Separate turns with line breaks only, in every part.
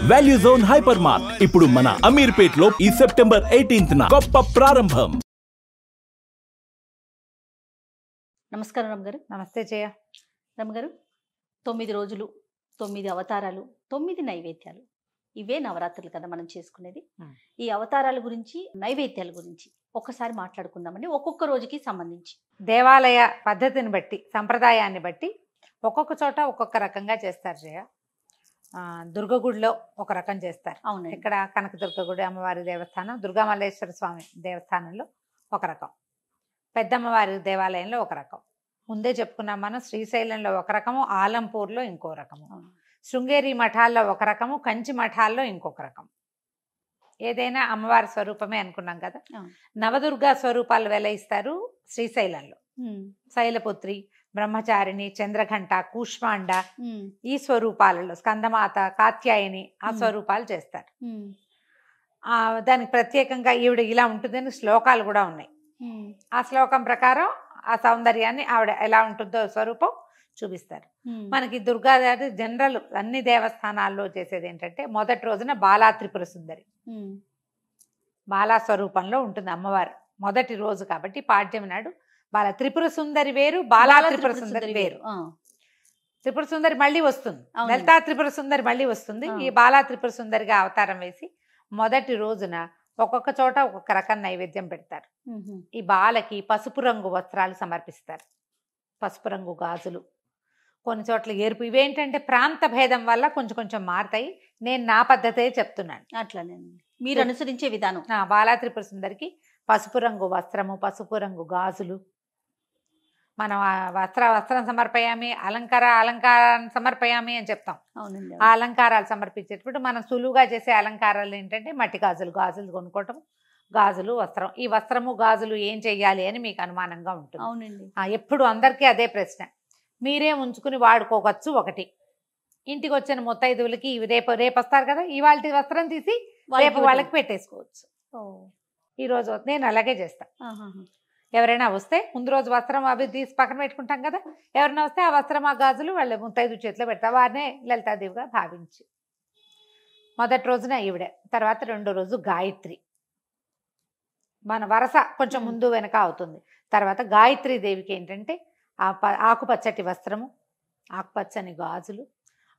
Value zone hyper mart ఇప్పుడు మన అమీర్పేట్ లో ఈ సెప్టెంబర్ 18న గొప్ప ప్రారంభం.
నమస్కారం రమ్మగారు.
నమస్తే జయ.
రమ్మగారు, 9 రోజులు 9 అవతారాలు 9 నైవేద్యాలు, ఇవే నవరాత్రులు కదా మనం చేసుకునేది. ఈ అవతారాల గురించి నైవేద్యాల గురించి ఒక్కసారి మాట్లాడుకుందామండి. ఒక్కొక్క రోజుకి సంబంధించి
దేవాలయ పద్ధతిని బట్టి సంప్రదాయాన్ని బట్టి ఒక్కొక్క చోట ఒక్కొక్క రకంగా చేస్తారు జయ. దుర్గగుడిలో ఒక రకం చేస్తారు.
అవును,
ఇక్కడ కనకదుర్గ గుడి అమ్మవారి దేవస్థానం, దుర్గామల్లేశ్వర స్వామి దేవస్థానంలో ఒక రకం, పెద్దమ్మవారి దేవాలయంలో ఒక రకం. ముందే చెప్పుకున్నాం మనం, శ్రీశైలంలో ఒక రకము, ఆలంపూర్లో ఇంకో రకము, శృంగేరి మఠాల్లో ఒక రకము, కంచి మఠాల్లో ఇంకొక రకం. ఏదైనా అమ్మవారి స్వరూపమే అనుకున్నాం కదా. నవదుర్గా స్వరూపాలు వెలయిస్తారు శ్రీశైలంలో. శైలపుత్రి, బ్రహ్మచారిణి, చంద్రఘంట, కూష్మాండ, ఈ స్వరూపాలలో స్కందమాత, కాత్యాయని ఆ స్వరూపాలు చేస్తారు. దానికి ప్రత్యేకంగా ఈవిడ ఇలా ఉంటుందని శ్లోకాలు కూడా ఉన్నాయి. ఆ శ్లోకం ప్రకారం ఆ సౌందర్యాన్ని ఆవిడ ఎలా ఉంటుందో స్వరూపం చూపిస్తారు. మనకి దుర్గాదేవి జనరల్ అన్ని దేవస్థానాల్లో చేసేది ఏంటంటే, మొదటి రోజున బాలా త్రిపుర సుందరి, బాలా స్వరూపంలో ఉంటుంది అమ్మవారు మొదటి రోజు. కాబట్టి పాడ్యం నాడు బాలా త్రిపుర సుందరి వేరు, బాలా త్రిపుర సుందరి వేరు. త్రిపుర సుందరి మళ్ళీ వస్తుంది, లలితా త్రిపుర సుందరి మళ్ళీ వస్తుంది. ఈ బాలా త్రిపుర సుందరిగా అవతారం వేసి మొదటి రోజున ఒక్కొక్క చోట ఒక్కొక్క రకం నైవేద్యం పెడతారు. ఈ బాలకి పసుపు రంగు వస్త్రాలు సమర్పిస్తారు, పసుపు రంగు గాజులు, కొన్ని చోట్ల ఎరుపు. ఇవేంటంటే ప్రాంత భేదం వల్ల కొంచెం కొంచెం మారుతాయి. నేను నా పద్ధతే చెప్తున్నాను.
అట్లానే మీరు అనుసరించే విధానం.
బాలా త్రిపుర సుందరికి పసుపు రంగు వస్త్రము, పసుపు రంగు గాజులు. మనం వస్త్రం సమర్పయామి, అలంకారం సమర్పయామి అని చెప్తాం.
అవునండి.
ఆ అలంకారాలు సమర్పించేటప్పుడు మనం సులువుగా చేసే అలంకారాలు ఏంటంటే మట్టి గాజులు కొనుక్కోవటం, గాజులు, వస్త్రం. ఈ వస్త్రము గాజులు ఏం చెయ్యాలి అని మీకు అనుమానంగా ఉంటుంది.
అవునండి.
ఎప్పుడు అందరికీ అదే ప్రశ్న. మీరే ఉంచుకుని వాడుకోవచ్చు ఒకటి. ఇంటికి వచ్చిన ముత్తైదువులకి రేపు వస్తారు కదా, ఇవాళ వస్త్రం తీసి రేపు వాళ్ళకి పెట్టేసుకోవచ్చు. ఈరోజు నేను అలాగే చేస్తాను. ఎవరైనా వస్తే ముందు రోజు వస్త్రం అవి తీసి పక్కన పెట్టుకుంటాం కదా, ఎవరైనా వస్తే ఆ వస్త్రం ఆ గాజులు వాళ్ళ ముత్తైదు చేతిలో పెడతా. వారినే లలితాదేవిగా భావించి మొదటి రోజున ఈవిడే. తర్వాత రెండో రోజు గాయత్రి. మన వరస కొంచెం ముందు వెనక అవుతుంది. తర్వాత గాయత్రీ దేవికి ఏంటంటే ఆకుపచ్చటి వస్త్రము, ఆకుపచ్చని గాజులు.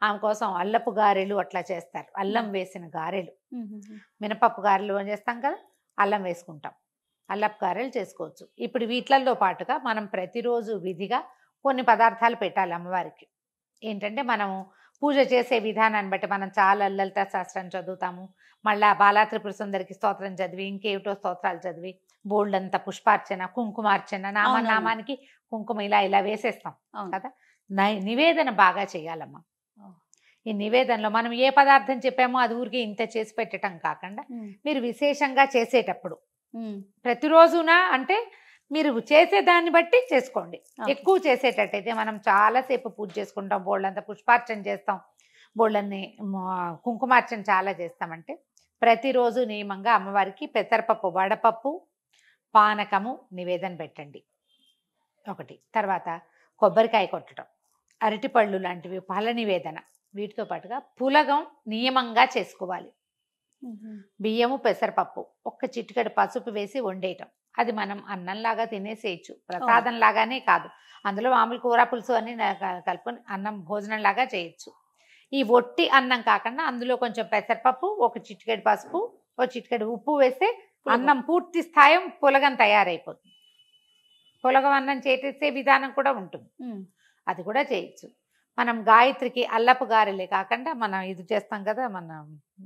ఆమె కోసం అల్లపు గారెలు అట్లా చేస్తారు, అల్లం వేసిన గారెలు. మినపప్పు గారెలు చేస్తాం కదా, అల్లం వేసుకుంటాం, అల్లపు గారెలు చేసుకోవచ్చు. ఇప్పుడు వీటిల్లో పాటుగా మనం ప్రతిరోజు విధిగా కొన్ని పదార్థాలు పెట్టాలి అమ్మవారికి. ఏంటంటే మనము పూజ చేసే విధానాన్ని బట్టి మనం చాలా లలితా శాస్త్రం చదువుతాము, మళ్ళీ బాలా త్రిపుర సుందరికి స్తోత్రం చదివి, ఇంకేమిటో స్తోత్రాలు చదివి, బోల్డంత పుష్పార్చన, కుంకుమార్చన, నామానికి కుంకుమ ఇలా వేసేస్తాం కదా. నివేదన బాగా చేయాలమ్మా. ఈ నివేదనలో మనం ఏ పదార్థం చెప్పామో అది ఊరికి ఇంత చేసి పెట్టడం కాకుండా, మీరు విశేషంగా చేసేటప్పుడు ప్రతిరోజునా అంటే మీరు చేసేదాన్ని బట్టి చేసుకోండి. ఎక్కువ చేసేటట్టయితే మనం చాలాసేపు పూజ చేసుకుంటాం, బోళ్ళంతా పుష్పార్చన చేస్తాం, బోళ్ళన్ని కుంకుమార్చన చాలా చేస్తామంటే ప్రతిరోజు నియమంగా అమ్మవారికి పెసరపప్పు, వడపప్పు, పానకము నివేదన పెట్టండి ఒకటి. తర్వాత కొబ్బరికాయ కొట్టడం, అరటిపళ్ళు లాంటివి ఫల నివేదన. వీటితో పాటుగా పులగం నియమంగా చేసుకోవాలి. బియ్యము, పెసరపప్పు, ఒక్క చిటికెడు పసుపు వేసి వండేయటం. అది మనం అన్నంలాగా తినేసేయచ్చు, ప్రసాదం లాగానే కాదు. అందులో మామూలు కూర పులుసు అని కలుపుకొని అన్నం భోజనం లాగా చేయొచ్చు. ఈ ఒట్టి అన్నం కాకుండా అందులో కొంచెం పెసరపప్పు, ఒక చిటికెడు పసుపు, ఒక చిటికెడు ఉప్పు వేస్తే అన్నం పూర్తి స్థాయి పులగం తయారైపోతుంది. పులగం అన్నం చేసే విధానం కూడా ఉంటుంది, అది కూడా చేయొచ్చు. మనం గాయత్రికి అల్లపు గారెలే కాకుండా మనం ఇది చేస్తాం కదా, మన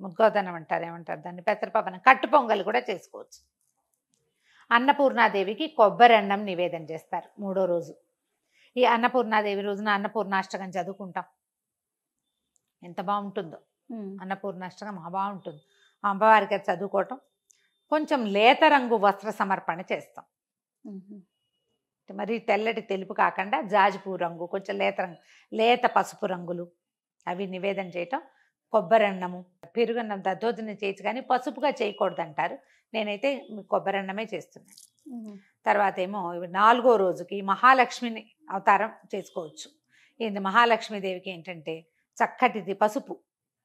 ముద్గోదనం అంటారు, ఏమంటారు దాన్ని, పెసరపప్పు కట్టు పొంగల్ కూడా చేసుకోవచ్చు. అన్నపూర్ణాదేవికి కొబ్బరి అన్నం నివేదన చేస్తారు మూడో రోజు. ఈ అన్నపూర్ణాదేవి రోజున అన్నపూర్ణాష్టకం చదువుకుంటాం, ఎంత బాగుంటుందో. అన్నపూర్ణాష్టకం బాగుంటుంది. అమ్మవారికి అది చదువుకోవటం. కొంచెం లేత రంగు వస్త్ర సమర్పణ చేస్తాం. మరి తెల్లటి తెలుపు కాకుండా జాజిపూ రంగు, కొంచెం లేత పసుపు రంగులు అవి నివేదన చేయటం. కొబ్బరి అన్నము, పెరుగన్నం దద్దోజనం చేయొచ్చు కానీ పసుపుగా చేయకూడదు అంటారు. నేనైతే కొబ్బరి అన్నమే చేస్తున్నాను. తర్వాత ఏమో నాలుగో రోజుకి మహాలక్ష్మిని అవతారం చేసుకోవచ్చు. ఇది మహాలక్ష్మీదేవికి ఏంటంటే చక్కటిది పసుపు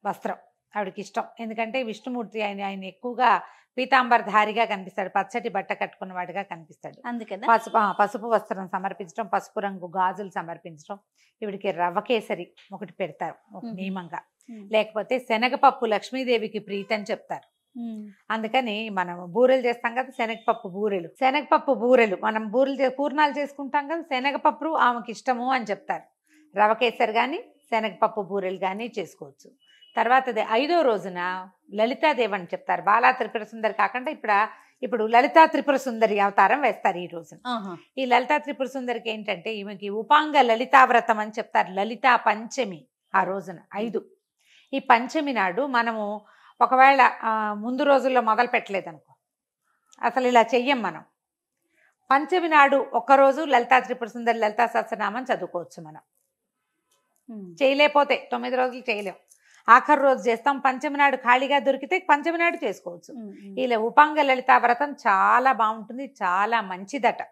వస్త్రం, ఆవిడకి ఇష్టం. ఎందుకంటే విష్ణుమూర్తి ఆయన ఎక్కువగా పీతాంబరధారిగా కనిపిస్తాడు, పచ్చటి బట్ట కట్టుకున్నవాడిగా కనిపిస్తాడు.
అందుకదా
పసుపు వస్త్రం సమర్పించడం, పసుపు రంగు గాజులు సమర్పించడం, ఈవిడికి రవ్వ కేసరి ఒకటి పెడతారు ఒక నియమంగా. లేకపోతే శనగపప్పు లక్ష్మీదేవికి ప్రీతి అని చెప్తారు. అందుకని మనం బూరెలు చేస్తాం కదా, శనగపప్పు బూరెలు మనం పూర్ణాలు చేసుకుంటాం కదా, శనగపప్పు ఆమెకి ఇష్టము అని చెప్తారు. రవ కేసరి కానీ శనగపప్పు బూరెలు కానీ చేసుకోవచ్చు. తర్వాత 5వ రోజున లలితాదేవి అని చెప్తారు. బాలా త్రిపుర సుందరి కాకుండా ఇప్పుడు లలితా త్రిపుర సుందరి అవతారం వేస్తారు ఈ రోజున. ఈ లలితా త్రిపుర సుందరికి ఏంటంటే ఈమెకి ఉపాంగ లలితావ్రతం అని చెప్తారు. లలితా పంచమి ఆ రోజున 5. ఈ పంచమి నాడు మనము ఒకవేళ ముందు రోజుల్లో మొదలు పెట్టలేదనుకో, అసలు ఇలా చెయ్యం మనం. పంచమి నాడు ఒక్కరోజు లలితా త్రిపుర సుందరి లలితా సహస్రనామం చదువుకోవచ్చు మనం. చేయలేకపోతే 9 రోజులు చేయలేం, ఆఖరి రోజు చేస్తాం. పంచమి నాడు ఖాళీగా దొరికితే పంచమి నాడు చేసుకోవచ్చు. ఇలా ఉపాంగ లలితా వ్రతం చాలా బాగుంటుంది, చాలా మంచిదట.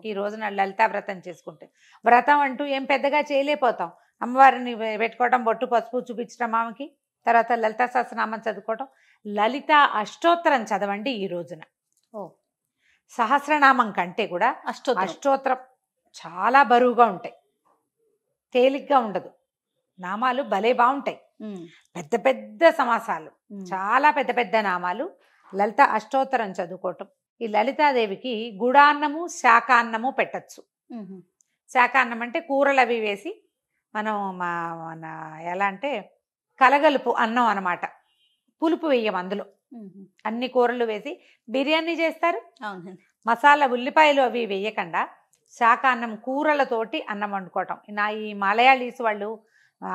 ఈ రోజున లలితా వ్రతం చేసుకుంటే, వ్రతం అంటూ ఏం పెద్దగా చేయలేకపోతాం. అమ్మవారిని పెట్టుకోవడం, బొట్టు పసుపు చూపించడం ఆమెకి, తర్వాత లలితా సహస్రనామం చదువుకోవటం, లలిత అష్టోత్తరం చదవండి ఈ రోజున. సహస్రనామం కంటే కూడా అష్టోత్తరం చాలా బరువుగా ఉంటాయి, తేలిగ్గా ఉండదు. నామాలు భలే బాగుంటాయి, పెద్ద పెద్ద సమాసాలు, చాలా పెద్ద పెద్ద నామాలు. లలిత అష్టోత్తరం చదువుకోవటం. ఈ లలితాదేవికి గుడాన్నము శాకాన్నము పెట్టచ్చు. శాకాన్నం అంటే కూరలు అవి వేసి మనం మన ఎలా అంటే కలగలుపు అన్నం అన్నమాట. పులుపు వేయం అందులో, అన్ని కూరలు వేసి బిర్యానీ చేస్తారు. మసాలా ఉల్లిపాయలు అవి వేయకుండా శాకాన్నం కూరలతోటి అన్నం వండుకోవటం. ఈ మలయాళీస్ వాళ్ళు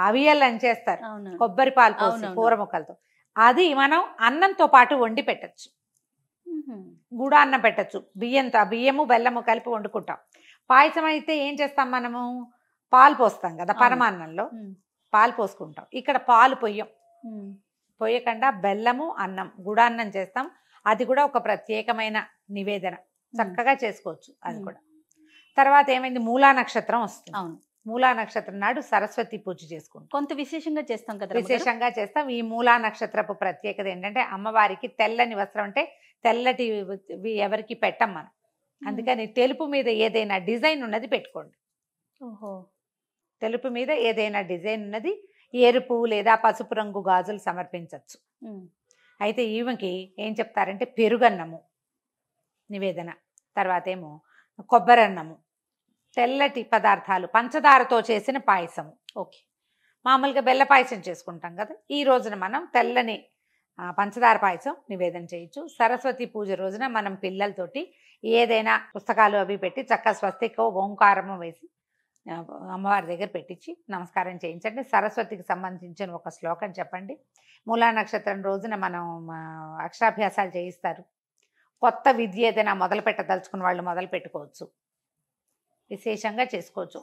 అవియల్ అని చేస్తారు, కొబ్బరి పాలు పోసి కూర ముక్కలతో. అది మనం అన్నంతో పాటు వండి పెట్టచ్చు. గుడాన్నం పెట్టచ్చు, బియ్యము బెల్లము కలిపి వండుకుంటాం. పాయసం అయితే ఏం చేస్తాం మనము, పాలు పోస్తాం కదా పరమాన్నంలో, పాలు పోసుకుంటాం. ఇక్కడ పాలు పొయ్యకుండా బెల్లము అన్నం గుడాన్నం చేస్తాం. అది కూడా ఒక ప్రత్యేకమైన నివేదన, చక్కగా చేసుకోవచ్చు అది కూడా. తర్వాత ఏమైంది, మూలా నక్షత్రం వస్తుంది. మూలా నక్షత్రం నాడు సరస్వతి పూజ చేసుకుంటాం.
కొంత విశేషంగా చేస్తాం కదా,
విశేషంగా చేస్తాం. ఈ మూలా నక్షత్రపు ప్రత్యేకత ఏంటంటే అమ్మవారికి తెల్లని వస్త్రం, అంటే తెల్లటి ఎవరికి పెట్టం మనం. అందుకని తెలుపు మీద ఏదైనా డిజైన్ ఉన్నది పెట్టుకోండి. తెలుపు మీద ఏదైనా డిజైన్ ఉన్నది, ఎరుపు లేదా పసుపు రంగు గాజులు సమర్పించవచ్చు. అయితే ఈమెకి ఏం చెప్తారంటే పెరుగన్నము నివేదన, తర్వాత ఏమో కొబ్బరి అన్నము, తెల్లటి పదార్థాలు, పంచదారతో చేసిన పాయసము. మామూలుగా బెల్ల పాయసం చేసుకుంటాం కదా, ఈ రోజున మనం తెల్లని పంచదార పాయసం నివేదన చేయొచ్చు. సరస్వతి పూజ రోజున మనం పిల్లలతోటి ఏదైనా పుస్తకాలు అవి పెట్టి చక్కగా స్వస్తికో ఓంకారము వేసి అమ్మవారి దగ్గర పెట్టించి నమస్కారం చేయించండి. సరస్వతికి సంబంధించిన ఒక శ్లోకం చెప్పండి. మూలా నక్షత్రం రోజున మనం అక్షరాభ్యాసాలు చేయిస్తారు. కొత్త విద్య ఏదైనా మొదలు పెట్టదలుచుకున్న వాళ్ళు మొదలు పెట్టుకోవచ్చు, విశేషంగా చేసుకోవచ్చు.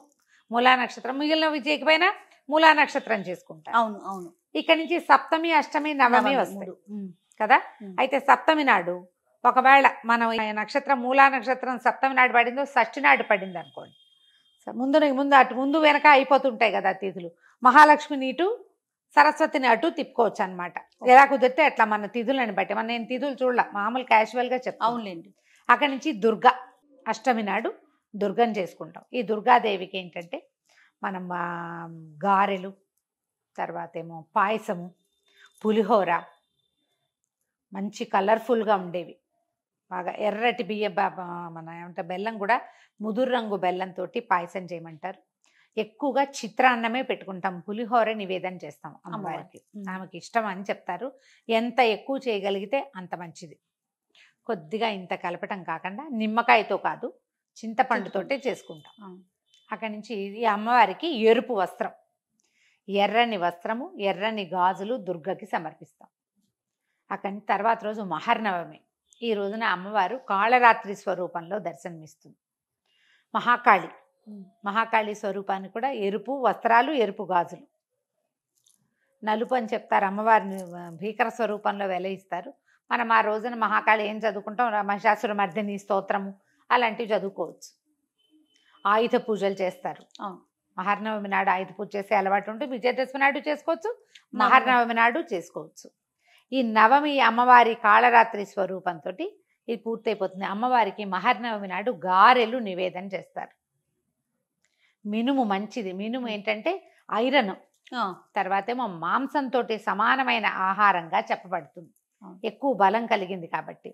మూలా నక్షత్రం మిగిలిన విజయకపోయినా మూలా నక్షత్రం చేసుకుంటారు.
అవును.
ఇక్కడి నుంచి సప్తమి అష్టమి నవమి వస్తాయి కదా. అయితే సప్తమి నాడు ఒకవేళ మనం నక్షత్రం మూలా నక్షత్రం సప్తమి నాడు పడిందో షష్ఠి నాడు పడింది అనుకోండి, ముందు వెనక అయిపోతుంటాయి కదా తిథులు. మహాలక్ష్మిని ఇటు సరస్వతిని అటు తిప్పుకోవచ్చు అనమాట. ఎలా కుదిరితే అట్లా మన తిథులని బట్టి. నేను తిథులు చూడాల, మామూలు క్యాజువల్గా చెప్తాను.
అవునులేండి.
అక్కడి నుంచి దుర్గా అష్టమి నాడు దుర్గని చేసుకుంటాం. ఈ దుర్గాదేవికి ఏంటంటే మనం గారెలు, తర్వాత ఏమో పాయసము, పులిహోర, మంచి కలర్ఫుల్గా ఉండేవి, బాగా ఎర్రటి మన ఏమంటే బెల్లం కూడా ముదురు రంగు బెల్లంతో పాయసం చేయమంటారు. ఎక్కువగా చిత్రాన్నమే పెట్టుకుంటాం, పులిహోర నివేదన చేస్తాం అమ్మవారికి. ఆమెకి ఇష్టం అని చెప్తారు. ఎంత ఎక్కువ చేయగలిగితే అంత మంచిది. కొద్దిగా ఇంత కలపటం కాకుండా నిమ్మకాయతో కాదు, చింతపండుతోటే చేసుకుంటాం. అక్కడి నుంచి ఈ అమ్మవారికి ఎరుపు వస్త్రం, ఎర్రని వస్త్రము, ఎర్రని గాజులు దుర్గకి సమర్పిస్తాం. అక్కడి తర్వాత రోజు మహర్నవమి. ఈ రోజున అమ్మవారు కాళరాత్రి స్వరూపంలో దర్శనమిస్తుంది. మహాకాళి స్వరూపాన్ని కూడా ఎరుపు వస్త్రాలు, ఎరుపు గాజులు. నలుపు అని చెప్తారు, అమ్మవారిని భీకర స్వరూపంలో వెలయిస్తారు. మనం ఆ రోజున మహాకాళి ఏం చదువుకుంటాం, మహిషాసుర మర్దిని స్తోత్రము అలాంటివి చదువుకోవచ్చు. ఆయుధ పూజలు చేస్తారు. మహానవమి నాడు ఆయుధ పూజ చేసే అలవాటు ఉంటే విజయదశమి నాడు చేసుకోవచ్చు, మహానవమి నాడు చేసుకోవచ్చు. ఈ నవమి అమ్మవారి కాళరాత్రి స్వరూపంతో ఇది పూర్తయిపోతుంది. అమ్మవారికి మహానవమి నాడు గారెలు నివేదన చేస్తారు. మినుము మంచిది. మినుము ఏంటంటే ఐరన్, తర్వాత ఏమో మాంసంతో సమానమైన ఆహారంగా చెప్పబడుతుంది. ఎక్కువ బలం కలిగింది కాబట్టి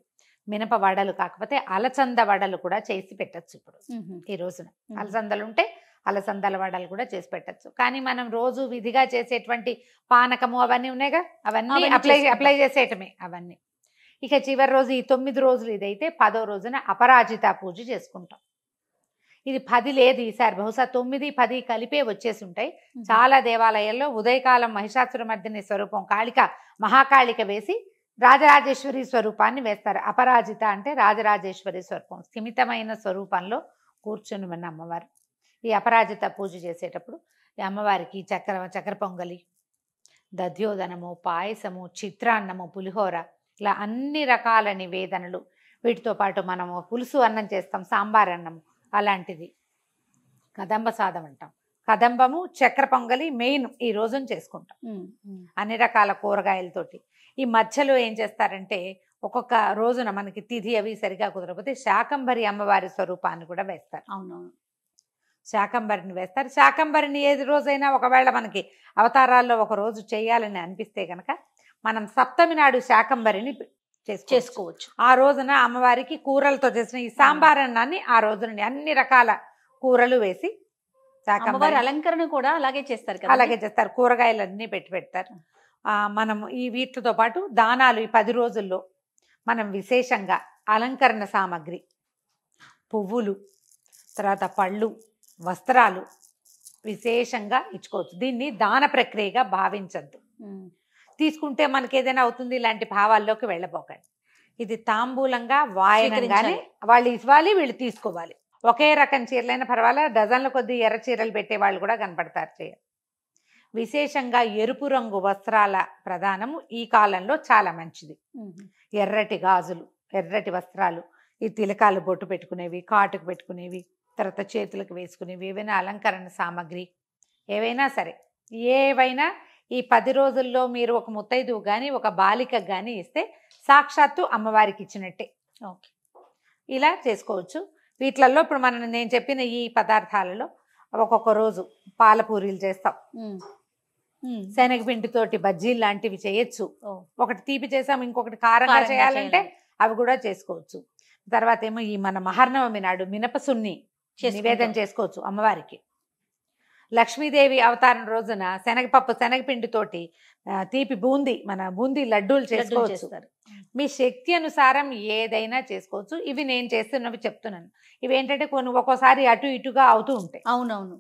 మినప వడలు కాకపోతే అలసంద వడలు కూడా చేసి పెట్టచ్చు. ఇప్పుడు ఈ రోజున అలసందలు ఉంటే అలసందల వడలు కూడా చేసి పెట్టచ్చు. కానీ మనం రోజు విధిగా చేసేటువంటి పానకము అవన్నీ ఉన్నాయిగా, అవన్నీ అప్లై చేసేయటమే అవన్నీ. ఇక చివరి రోజు ఈ 9 రోజులు ఇదైతే 10వ రోజున అపరాజిత పూజ చేసుకుంటాం. ఇది 10 లేదు ఈసారి, బహుశా 9, 10 కలిపే వచ్చేసి ఉంటాయి. చాలా దేవాలయాల్లో ఉదయకాలం మహిషాసురమర్దిని స్వరూపం కాళిక మహాకాళిక వేసి రాజరాజేశ్వరి స్వరూపాన్ని వేస్తారు. అపరాజిత అంటే రాజరాజేశ్వరి స్వరూపం, స్థిమితమైన స్వరూపంలో కూర్చుని ఉన్న అమ్మవారు. ఈ అపరాజిత పూజ చేసేటప్పుడు ఈ అమ్మవారికి చక్కెర పొంగలి, దధ్యోదనము, పాయసము, చిత్రాన్నము, పులిహోర, ఇలా అన్ని రకాల నివేదనలు. వీటితో పాటు మనము పులుసు అన్నం చేస్తాం, సాంబార్ అన్నము అలాంటిది, కదంబ సాదం అంటాం. కదంబము, చక్కెర పొంగలి మెయిన్ ఈ రోజున చేసుకుంటాం అన్ని రకాల కూరగాయలతోటి. ఈ మధ్యలో ఏం చేస్తారంటే ఒక్కొక్క రోజున మనకి తిథి అవి సరిగా కుదరకపోతే శాకంబరి అమ్మవారి స్వరూపాన్ని కూడా వేస్తారు.
అవునవును,
శాకంబరిని వేస్తారు. శాకంబరిని ఏది రోజైనా ఒకవేళ మనకి అవతారాల్లో ఒక రోజు చేయాలని అనిపిస్తే కనుక మనం సప్తమి నాడు శాకంబరిని చేసుకోవచ్చు. ఆ రోజున అమ్మవారికి కూరలతో చేసిన ఈ సాంబార్ అన్నాన్ని ఆ రోజున అన్ని రకాల కూరలు వేసి
అమ్మవారి అలంకరణ కూడా అలాగే చేస్తారు కదా.
అలాగే చేస్తారు, కూరగాయలు అన్నీ పెడతారు. మనం ఈ వీటితో పాటు దానాలు ఈ 10 రోజుల్లో మనం విశేషంగా అలంకరణ సామాగ్రి, పువ్వులు, తర్వాత పళ్ళు, వస్త్రాలు విశేషంగా ఇచ్చుకోవచ్చు. దీన్ని దాన ప్రక్రియగా భావించద్దు. తీసుకుంటే మనకి ఏదైనా అవుతుంది ఇలాంటి భావాల్లోకి వెళ్ళబోకండి. ఇది తాంబూలంగా వాయనంగానే వాళ్ళు ఇవ్వాలి, వీళ్ళు తీసుకోవాలి. ఒకే రకం చీరలైనా పర్వాలేదు, డజన్ల కొద్ది ఎర్ర చీరలు పెట్టే వాళ్ళు కూడా కనపడతారు. విశేషంగా ఎరుపు రంగు వస్త్రాల ప్రధానము ఈ కాలంలో చాలా మంచిది. ఎర్రటి గాజులు, ఎర్రటి వస్త్రాలు, ఈ తిలకాలు బొట్టు పెట్టుకునేవి, కాటుకు పెట్టుకునేవి, తర్వాత చేతులకు వేసుకునేవి, ఏవైనా అలంకరణ సామాగ్రి ఏవైనా సరే, ఏవైనా ఈ 10 రోజుల్లో మీరు ఒక ముత్తైదువు కానీ ఒక బాలిక కానీ ఇస్తే సాక్షాత్తు అమ్మవారికి ఇచ్చినట్టే. ఓకే, ఇలా చేసుకోవచ్చు. వీటిలలో ఇప్పుడు నేను చెప్పిన ఈ పదార్థాలలో ఒక్కొక్క రోజు పాలపూరీలు చేస్తాం, శనగపిండితోటి బజ్జీలు లాంటివి చేయొచ్చు. ఒకటి తీపి చేసాం, ఇంకొకటి కారంగా చేయాలంటే అవి కూడా చేసుకోవచ్చు. తర్వాత ఏమో ఈ మన మహానవమి నాడు మినపసున్ని నివేదన చేసుకోవచ్చు అమ్మవారికి. లక్ష్మీదేవి అవతారం రోజున శనగపిండితోటి తీపి బూందీ లడ్డూలు చేసుకోవచ్చు. మీ శక్తి అనుసారం ఏదైనా చేసుకోవచ్చు. ఇవి నేను చేస్తున్నవి చెప్తున్నాను. ఇవి ఏంటంటే కొన్ని ఒక్కోసారి అటు ఇటుగా అవుతూ ఉంటాయి.
అవునవును,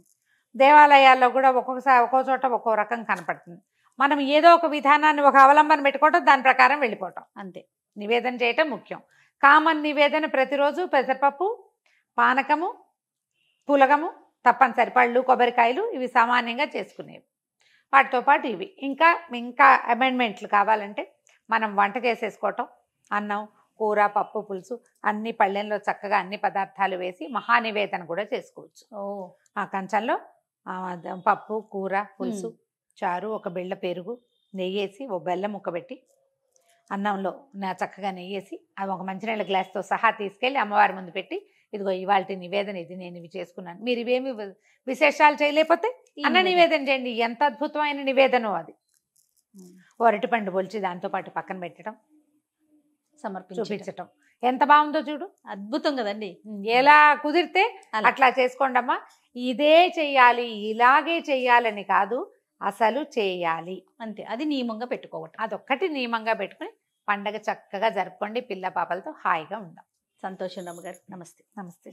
దేవాలయాల్లో కూడా ఒక్కో చోట ఒక్కో రకం కనపడుతుంది. మనం ఏదో ఒక విధానాన్ని ఒక అవలంబన పెట్టుకోవటం, దాని ప్రకారం వెళ్ళిపోవటం అంతే. నివేదన చేయటం ముఖ్యం. కామన్ నివేదన ప్రతిరోజు పెసరపప్పు, పానకము, పులగము తప్పనిసరి, పళ్ళు, కొబ్బరికాయలు ఇవి సామాన్యంగా చేసుకునేవి. వాటితో పాటు ఇవి ఇంకా అమెండ్మెంట్లు కావాలంటే మనం వంట చేసేసుకోవటం, అన్నం, కూర, పప్పు, పులుసు అన్ని పళ్ళెంలో చక్కగా అన్ని పదార్థాలు వేసి మహానివేదన కూడా చేసుకోవచ్చు. ఆ కంచంలో పప్పు, కూర, పులుసు, చారు, ఒక బిళ్ళ పెరుగు, నెయ్యేసి ఓ బెల్లం ముక్క పెట్టి అన్నంలో చక్కగా నెయ్యేసి అవి ఒక మంచినీళ్ళ గ్లాస్తో సహా తీసుకెళ్ళి అమ్మవారి ముందు పెట్టి, ఇదిగో ఇవాళ నివేదన ఇది, నేను ఇవి చేసుకున్నాను, మీరు ఇవేమి విశేషాలు చేయలేకపోతే అన్న నివేదన చేయండి. ఎంత అద్భుతమైన నివేదనో అది. ఓ అరటిపండు పొలిచి దాంతోపాటు పక్కన పెట్టడం, చూపించటం ఎంత బాగుందో చూడు, అద్భుతం కదండి. ఎలా కుదిరితే అట్లా చేసుకోండి అమ్మా. ఇదే చెయ్యాలి, ఇలాగే చెయ్యాలని కాదు, అసలు చేయాలి అంతే. అది నియమంగా పెట్టుకోవటం, అదొక్కటి నియమంగా పెట్టుకుని పండగ చక్కగా జరుపుకోండి. పిల్ల పాపలతో హాయిగా ఉందాం. సంతోషం రమ్మ గారు. నమస్తే. నమస్తే.